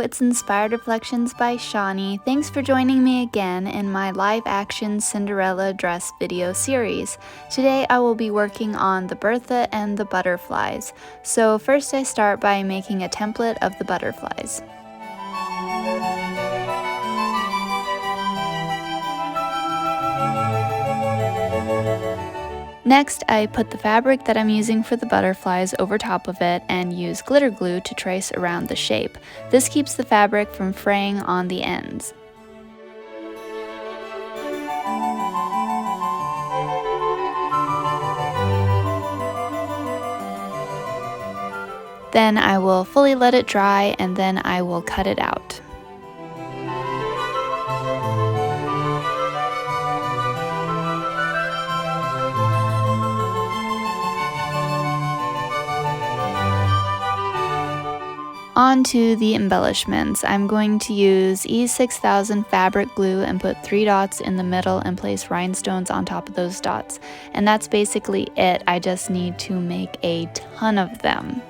it's Inspired Reflections by Shawnee. Thanks for joining me again in my live-action Cinderella dress video series. Today I will be working on the Bertha and the butterflies. So first I start by making a template of the butterflies. Next, I put the fabric that I'm using for the butterflies over top of it and use glitter glue to trace around the shape. This keeps the fabric from fraying on the ends. Then I will fully let it dry and then I will cut it out. On to the embellishments. I'm going to use E6000 fabric glue and put 3 dots in the middle and place rhinestones on top of those dots. And that's basically it. I just need to make a ton of them.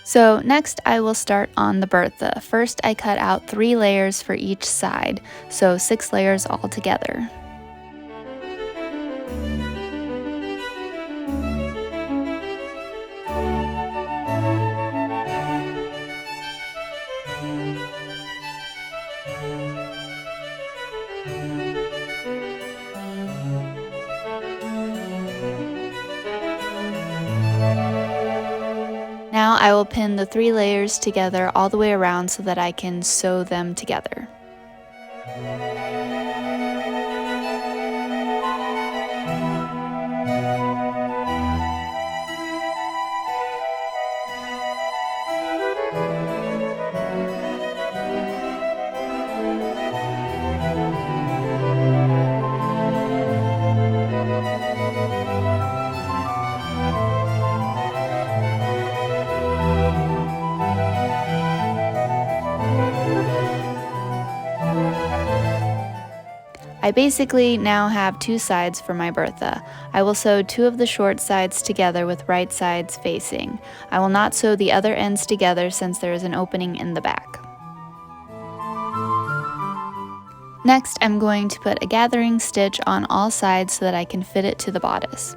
So next I will start on the Bertha. First I cut out 3 layers for each side, so 6 layers all together. Now I will pin the 3 layers together all the way around so that I can sew them together. I basically now have 2 sides for my Bertha. I will sew 2 of the short sides together with right sides facing. I will not sew the other ends together since there is an opening in the back. Next, I'm going to put a gathering stitch on all sides so that I can fit it to the bodice.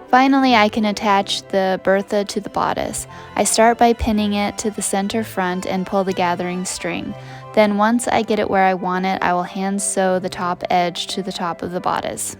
Finally, I can attach the Bertha to the bodice. I start by pinning it to the center front and pull the gathering string. Then once I get it where I want it, I will hand sew the top edge to the top of the bodice.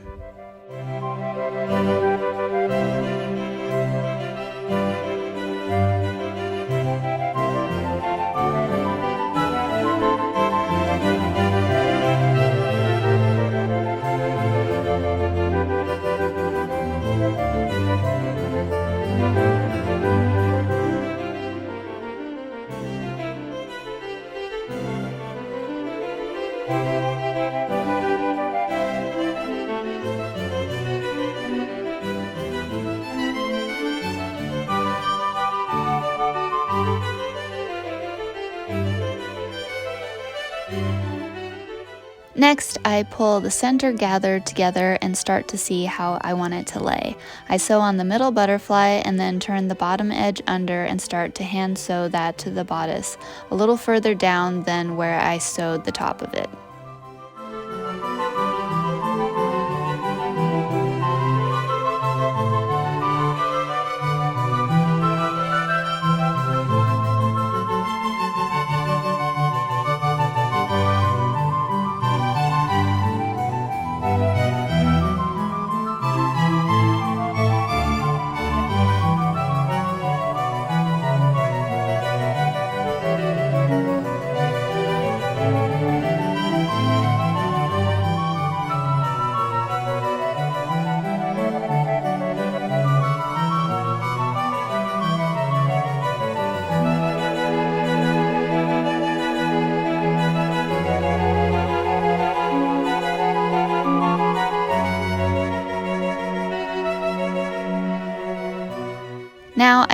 Next, I pull the center gathered together and start to see how I want it to lay. I sew on the middle butterfly and then turn the bottom edge under and start to hand sew that to the bodice, a little further down than where I sewed the top of it.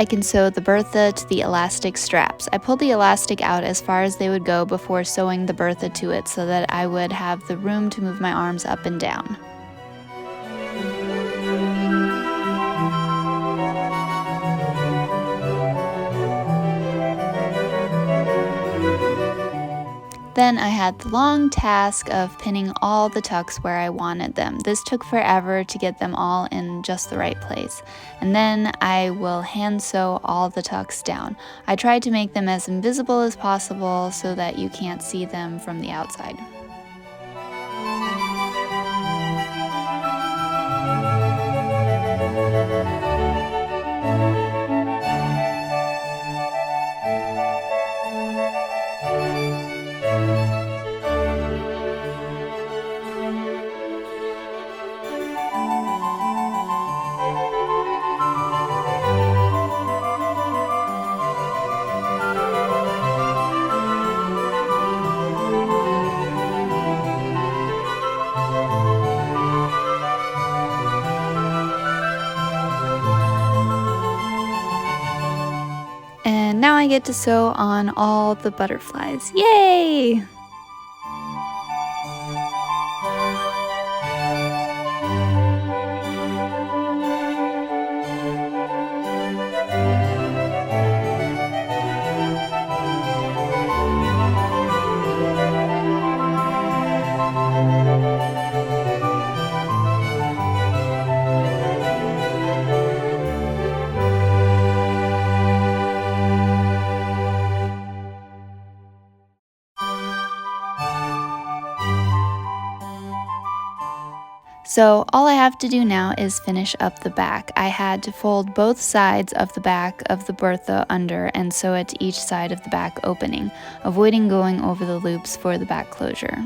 I can sew the Bertha to the elastic straps. I pulled the elastic out as far as they would go before sewing the Bertha to it so that I would have the room to move my arms up and down. Then I had the long task of pinning all the tucks where I wanted them. This took forever to get them all in just the right place. And then I will hand sew all the tucks down. I tried to make them as invisible as possible so that you can't see them from the outside. And now I get to sew on all the butterflies. Yay! So all I have to do now is finish up the back. I had to fold both sides of the back of the Bertha under and sew it to each side of the back opening, avoiding going over the loops for the back closure.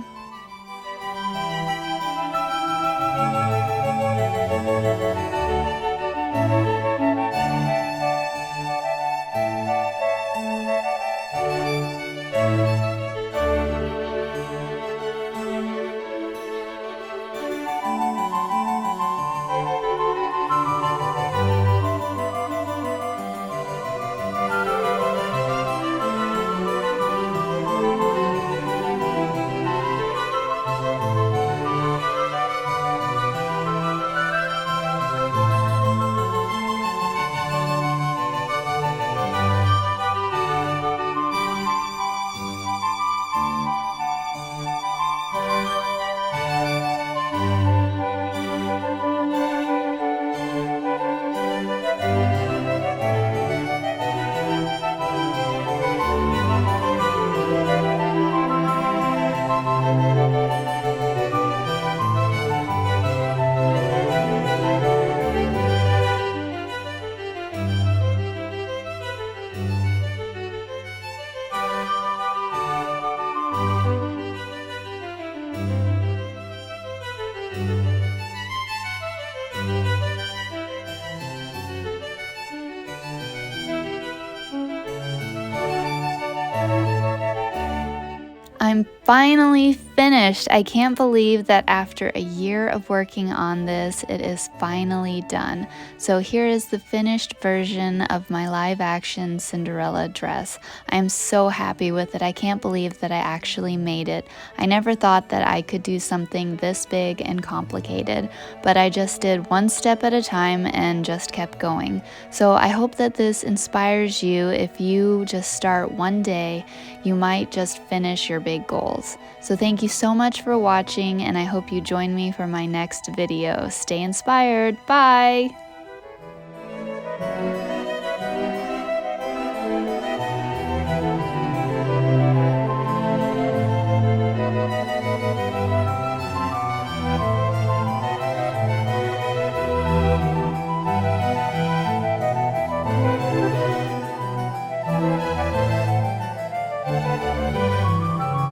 I'm finally finished. I can't believe that after a year of working on this, it is finally done. So here is the finished version of my live action Cinderella dress. I am so happy with it. I can't believe that I actually made it. I never thought that I could do something this big and complicated, but I just did one step at a time and just kept going. So I hope that this inspires you. If you just start one day, you might just finish your big goals. So thank you so much for watching, and I hope you join me for my next video. Stay inspired. Bye!